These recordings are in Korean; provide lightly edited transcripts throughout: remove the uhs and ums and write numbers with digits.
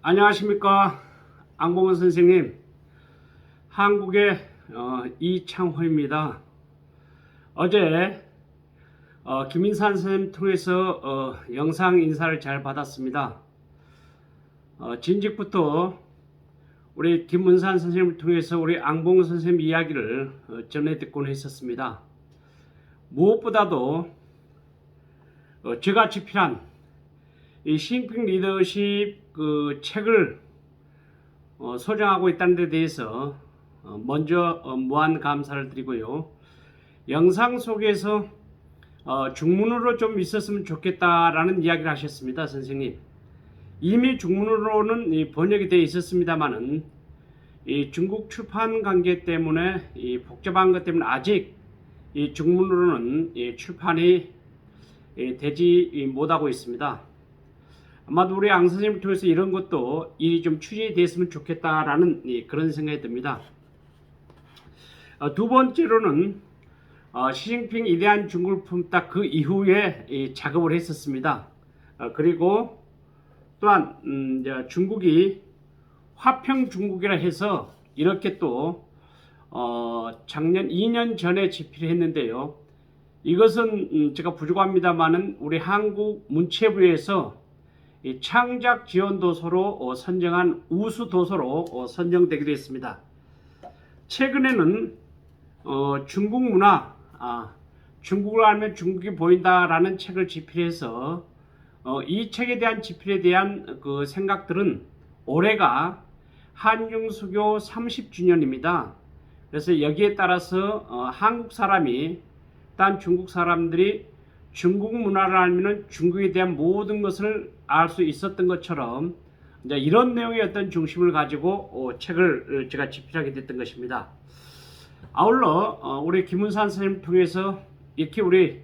안녕하십니까, 안봉원 선생님. 한국의 이창호입니다. 어제 김인산 선생님 통해서 영상 인사를 잘 받았습니다. 진즉부터 우리 김문산 선생님을 통해서 우리 안봉원 선생님 이야기를 전해 듣곤 했었습니다. 무엇보다도 제가 집필한 이 시진핑 리더십 그 책을 소장하고 있다는 데 대해서 먼저 무한 감사를 드리고요. 영상 속에서 중문으로 좀 있었으면 좋겠다라는 이야기를 하셨습니다, 선생님. 이미 중문으로는 번역이 되어 있었습니다만은 이 중국 출판 관계 때문에 이 복잡한 것 때문에 아직 이 중문으로는 출판이 되지 못하고 있습니다. 아마도 우리 ang 선생님을 통해서 이런 것도 일이 좀 추진됐으면 좋겠다라는 그런 생각이 듭니다. 두 번째로는 시진핑 위대한 중국을 품다 그 이후에 작업을 했었습니다. 그리고 또한 중국이 화평 중국이라 해서 이렇게 또 작년 2년 전에 집필을 했는데요. 이것은 제가 부족합니다만은 우리 한국 문체부에서 이 창작 지원 도서로 선정한 우수 도서로 선정되기도 했습니다. 최근에는 중국 문화, 중국을 알면 중국이 보인다라는 책을 집필해서 이 책에 대한 집필에 대한 그 생각들은 올해가 한중수교 30주년입니다. 그래서 여기에 따라서 한국 사람이 딴 중국 사람들이 중국 문화를 알면 중국에 대한 모든 것을 알 수 있었던 것처럼 이제 이런 내용의 어떤 중심을 가지고 책을 제가 집필하게 됐던 것입니다. 아울러 우리 김문산 선생님을 통해서 이렇게 우리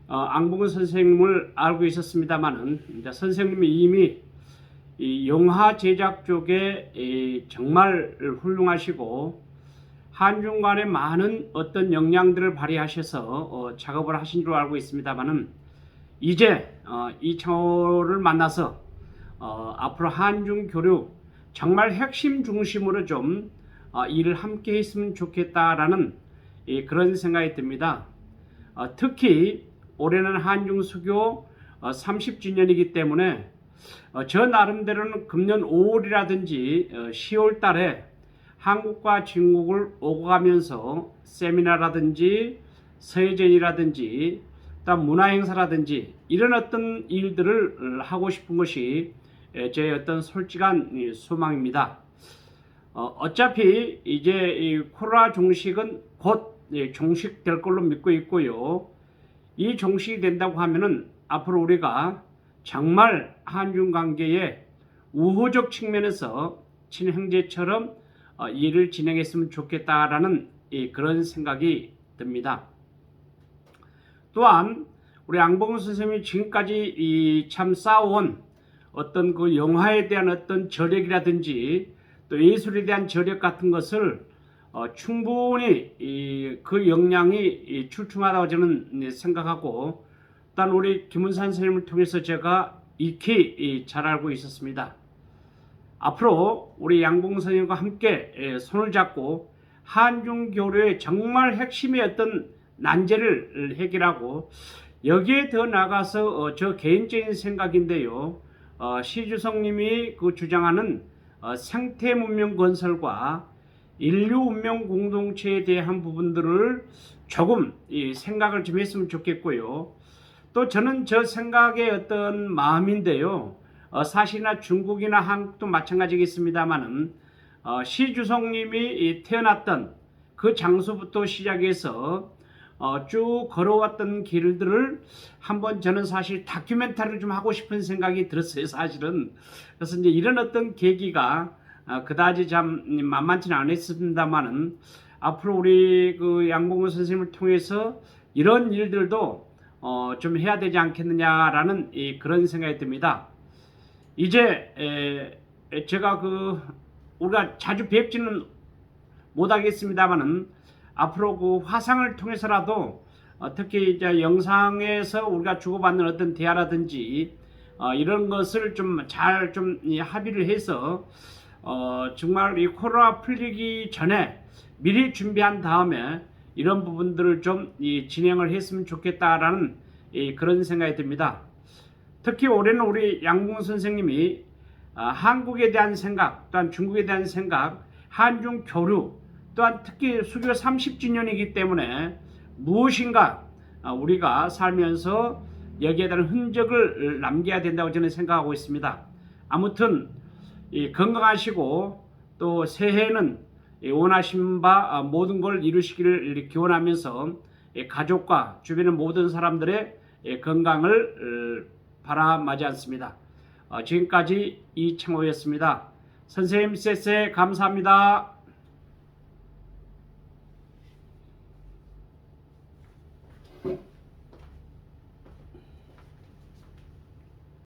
안봉원 선생님을 알고 있었습니다만은 이제 선생님이 이미 이 영화 제작 쪽에 정말 훌륭하시고 한중 간에 많은 어떤 역량들을 발휘하셔서 작업을 하신 줄 알고 있습니다만은 이제 이창호를 만나서 앞으로 한중 교류 정말 핵심 중심으로 좀 일을 함께 했으면 좋겠다라는 그런 생각이 듭니다. 특히 올해는 한중 수교 30주년이기 때문에 저 나름대로는 금년 5월이라든지 10월 달에 한국과 중국을 오고 가면서 세미나라든지 서예전이라든지 또 문화행사라든지 이런 어떤 일들을 하고 싶은 것이 제 어떤 솔직한 소망입니다. 어차피 이제 이 코로나 종식은 곧 종식될 걸로 믿고 있고요. 이 종식이 된다고 하면은 앞으로 우리가 정말 한중 관계의 우호적 측면에서 친형제처럼 일을 진행했으면 좋겠다라는 그런 생각이 듭니다. 또한 우리 안봉원 선생님이 지금까지 참 쌓아온 어떤 그 영화에 대한 어떤 저력이라든지 또 예술에 대한 저력 같은 것을 충분히 그 역량이 출중하다고 저는 생각하고 또한 우리 김문산 선생님을 통해서 제가 익히 잘 알고 있었습니다. 앞으로 우리 양봉 선생님과 함께 손을 잡고 한중 교류의 정말 핵심의 어떤 난제를 해결하고 여기에 더 나가서 저 개인적인 생각인데요. 시주성님이 그 주장하는 생태 문명 건설과 인류 운명 공동체에 대한 부분들을 조금 생각을 좀 했으면 좋겠고요. 또 저는 저 생각의 어떤 마음인데요. 사실이나 중국이나 한국도 마찬가지겠습니다만은 시주성님이 태어났던 그 장소부터 시작해서 쭉 걸어왔던 길들을 한번 저는 사실 다큐멘터리를 좀 하고 싶은 생각이 들었어요, 사실은. 그래서 이제 이런 어떤 계기가 그다지 참 만만치는 않았습니다만은 앞으로 우리 그 양봉원 선생님을 통해서 이런 일들도 좀 해야 되지 않겠느냐라는 그런 생각이 듭니다. 이제 제가 우리가 자주 뵙지는 못하겠습니다만은 앞으로 그 화상을 통해서라도 특히 이제 영상에서 우리가 주고받는 어떤 대화라든지 이런 것을 좀 잘 좀 합의를 해서 정말 이 코로나 풀리기 전에 미리 준비한 다음에 이런 부분들을 좀 진행을 했으면 좋겠다라는 그런 생각이 듭니다. 특히 올해는 우리 양궁 선생님이 한국에 대한 생각, 또한 중국에 대한 생각, 한중 교류, 또한 특히 수교 30주년이기 때문에 무엇인가 우리가 살면서 여기에 대한 흔적을 남겨야 된다고 저는 생각하고 있습니다. 아무튼 건강하시고 또 새해에는 원하신 바 모든 걸 이루시기를 기원하면서 가족과 주변의 모든 사람들의 건강을 바라마지 않습니다. 지금까지 이창호였습니다. 선생님 쎄쎄 감사합니다.